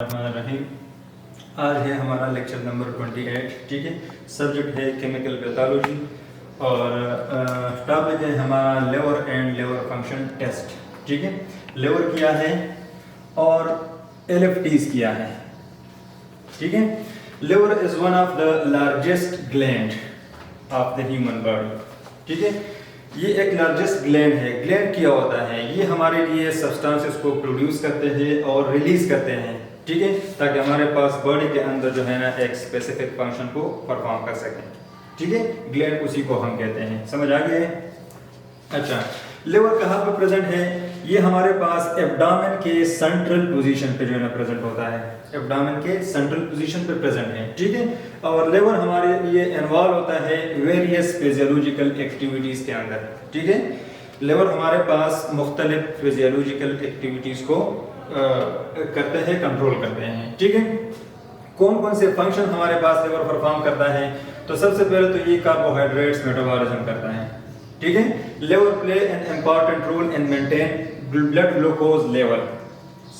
रहीम। आज है हमारा लेक्चर नंबर 28। ठीक है, सब्जेक्ट है केमिकल पैथोलॉजी और टॉपिक है हमारा liver and liver function test. ठीक है, लिवर क्या है और एलएफटीज क्या है। ठीक है, liver is one of the largest gland of the human body. ठीक है, ये एक लार्जेस्ट ग्लैंड है। ग्लैंड क्या होता है? ये हमारे लिए सब्सटेंसेस को प्रोड्यूस करते हैं और रिलीज करते हैं। ठीक है, ताकि हमारे पास बॉडी के अंदर जो है ना एक स्पेसिफिक फंक्शन को परफॉर्म कर सकें। ठीक है, ग्लैंड उसी को हम कहते हैं। समझ आ गया है? अच्छा, लिवर कहाँ पर प्रेजेंट है? ये हमारे पास एब्डोमेन के सेंट्रल पोजीशन पे जो है ना प्रेजेंट होता है। एब्डोमेन के सेंट्रल पोजीशन पे प्रेजेंट है। ठीक है, और लिवर हमारे लिए इन्वॉल्व होता है वेरियस फिजियोलॉजिकल एक्टिविटीज के अंदर। ठीक है, लिवर हमारे पास मुख्तलिफ फिजियोलॉजिकल एक्टिविटीज को करते हैं, कंट्रोल करते हैं। ठीक है, कौन कौन से फंक्शन हमारे पास लिवर परफॉर्म करता है? तो सबसे पहले तो ये कार्बोहाइड्रेट्स मेटाबॉलिज्म करता है। ठीक है, liver play an important role in maintain blood glucose level.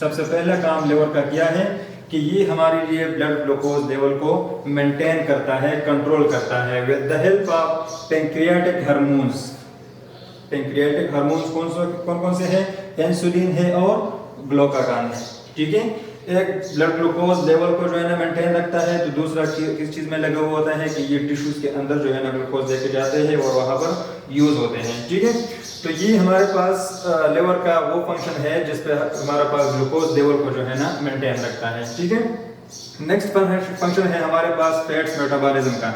सबसे पहला काम लिवर का क्या है कि ये हमारे लिए ब्लड ग्लूकोज लेवल को मेंटेन करता है, कंट्रोल करता है with the help of pancreatic hormones. Pancreatic hormones कौन कौन से हैं? इंसुलिन है और ग्लूकागॉन है। ठीक है, एक ब्लड ग्लूकोज लेवल को जो है ना मेंटेन रखता है, तो दूसरा किस चीज में लगा हुआ होता है कि ये टिश्यूज के अंदर जो है ना ग्लूकोज लेके जाते हैं और वहां पर यूज होते हैं। ठीक है, तो ये हमारे पास लिवर का वो फंक्शन है जिस पे हमारे पास ग्लूकोज लेवल को जो है ना मेंटेन रखता है। ठीक है, नेक्स्ट फंक्शन है हमारे पास फैट्स मेटाबॉलिज्म का,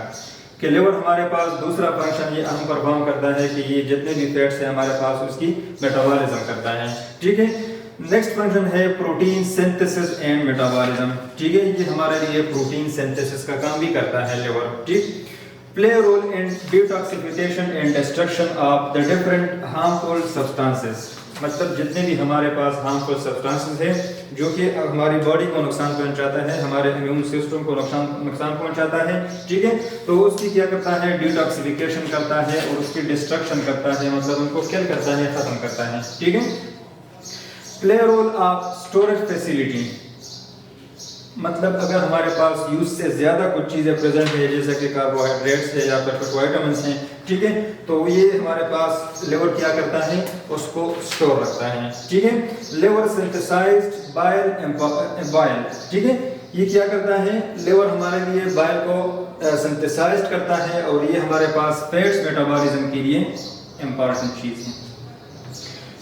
कि लिवर हमारे पास दूसरा फंक्शन ये अहम परफॉर्म करता है कि ये जितने भी फैट्स है हमारे पास उसकी मेटाबॉलिज्म करता है। ठीक है, नेक्स्ट फंक्शन है प्रोटीन सिंथेसिस एंड मेटाबॉलिज्म। ठीक है, ये हमारे लिए प्रोटीन सिंथेसिस का काम भी करता है लिवर। ठीक, play role in detoxification and destruction of the different harmful substances. मतलब जितने भी हमारे पास हार्मफुल सब्सटेंसेस हैं जो कि हमारी बॉडी को नुकसान पहुंचाता है, हमारे इम्यून सिस्टम को नुकसान पहुंचाता है। ठीक है, तो उसकी क्या करता है? डिटॉक्सिफिकेशन करता है और उसकी डिस्ट्रक्शन करता है, मतलब उनको किल करता है, खत्म करता है। ठीक है, play role of storage facility. मतलब अगर हमारे पास यूज से ज्यादा कुछ चीजें प्रेजेंट है जैसे कि कार्बोहाइड्रेट्स है या फिर कुछ विटामिन्स हैं, ठीक है, तो ये हमारे पास लिवर क्या करता है? उसको स्टोर रखता है। ठीक है, लिवर सिंथेसाइज्ड बाइल। ठीक है, ये क्या करता है? लिवर हमारे लिए बाइल को सिंथेसाइज्ड करता है और ये हमारे पास फैट्स मेटाबॉलिज्म के लिए इंपॉर्टेंट चीज है।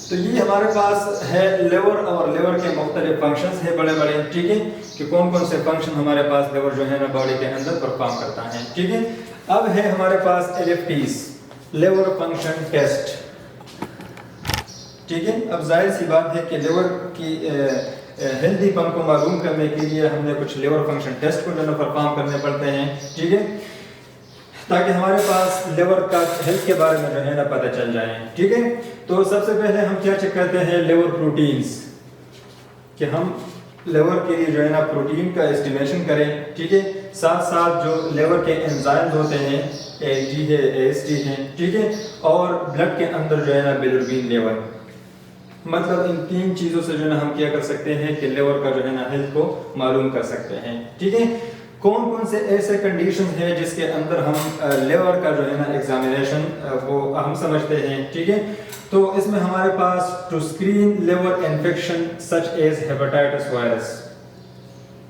तो ये हमारे पास है लिवर और लिवर के मुख्तलिफ फंक्शंस है बड़े बड़े। ठीक है, कि कौन कौन से फंक्शन हमारे पास लिवर जो है ना बॉडी के अंदर परफॉर्म करता है। ठीक है, अब है हमारे पास एलएफटीज, लिवर फंक्शन टेस्ट। ठीक है, अब जाहिर सी बात है कि लिवर की हेल्दीपन को मालूम करने के लिए हमने कुछ लिवर फंक्शन टेस्ट को जो है परफॉर्म करने पड़ते हैं। ठीक है, ताकि हमारे पास लिवर का हेल्थ के बारे में जो है ना पता चल जाए। ठीक है, तो सबसे पहले हम क्या चेक करते हैं? लिवर प्रोटीन्स, कि हम लिवर के लिए जो है ना प्रोटीन का एस्टिमेशन करें। ठीक है, साथ साथ जो लिवर के एंजाइम्स होते हैं, एजी है, एएसटी है, ठीक है, और ब्लड के अंदर जो है ना बिलिरुबिन लेवल। मतलब इन तीन चीजों से जो है ना हम क्या कर सकते हैं कि लिवर का जो है ना हेल्थ को मालूम कर सकते हैं। ठीक है, कौन कौन से ऐसे कंडीशन है जिसके अंदर हम लिवर का जो है ना एग्जामिनेशन वो हम समझते हैं। ठीक है, तो इसमें हमारे पास to screen liver infection such as hepatitis virus,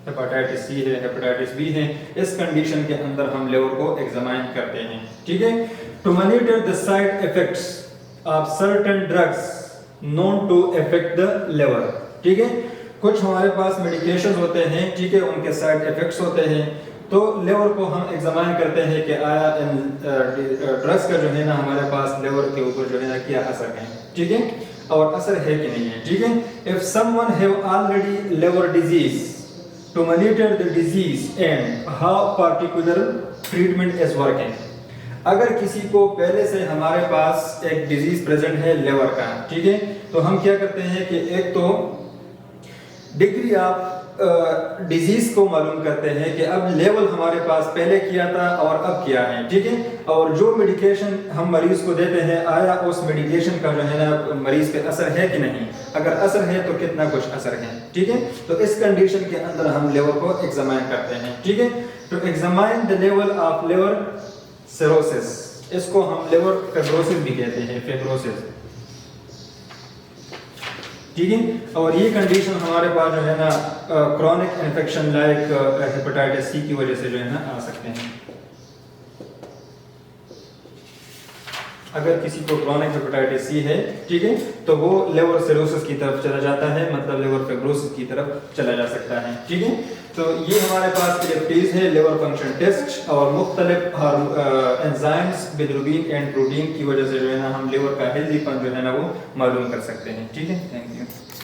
hepatitis c है, हेपेटाइटिस बी है, इस कंडीशन के अंदर हम लिवर को एग्जामिन करते हैं। ठीक है, to monitor the side effects of certain drugs known to affect the liver. ठीक है, कुछ हमारे पास मेडिकेशन होते हैं, ठीक है, उनके साइड इफेक्ट्स होते हैं, तो लिवर को हम एग्जामिन करते हैं कि आया इन ड्रग्स का जो है ना हमारे पास लिवर के ऊपर जो है ना क्या असर है। ठीक है, और असर है कि नहीं है। ठीक है, if someone have already liver disease to monitor the disease and how particular treatment is working. अगर किसी को पहले से हमारे पास एक डिजीज प्रेजेंट है लिवर का, ठीक है, तो हम क्या करते हैं कि एक तो डिग्री ऑफ डिजीज को मालूम करते हैं कि अब लेवल हमारे पास पहले किया था और अब किया है, ठीक है। और जो मेडिकेशन हम मरीज को देते हैं, आया उस मेडिकेशन का जो है ना मरीज पे असर है कि नहीं, अगर असर है तो कितना कुछ असर है, ठीक है। तो इस कंडीशन के अंदर हम लेवर को एग्जामाइन करते हैं, ठीक है। तो examine the level of liver cirrhosis, इसको हम लिवर फिब्रोसिस भी कहते हैं, फिब्रोसिस, ठीक है। और ये कंडीशन हमारे पास जो है ना chronic infection like hepatitis C की वजह से जो है ना आ सकते हैं। अगर किसी को क्रॉनिक हेपेटाइटिस सी है, ठीक है, तो वो लिवर सिरोसिस की तरफ चला जाता है, मतलब लिवर फिब्रोसिस की तरफ चला जा सकता है, ठीक है। तो ये हमारे पास इलेक्ट्रीज है लिवर फंक्शन टेस्ट, और मुख्तलिफ एंजाइम्स बिलिरुबिन एंड प्रोटीन की वजह से जो है ना हम लिवर का हेल्दीपन जो है ना वो मालूम कर सकते हैं, ठीक है। Thank you.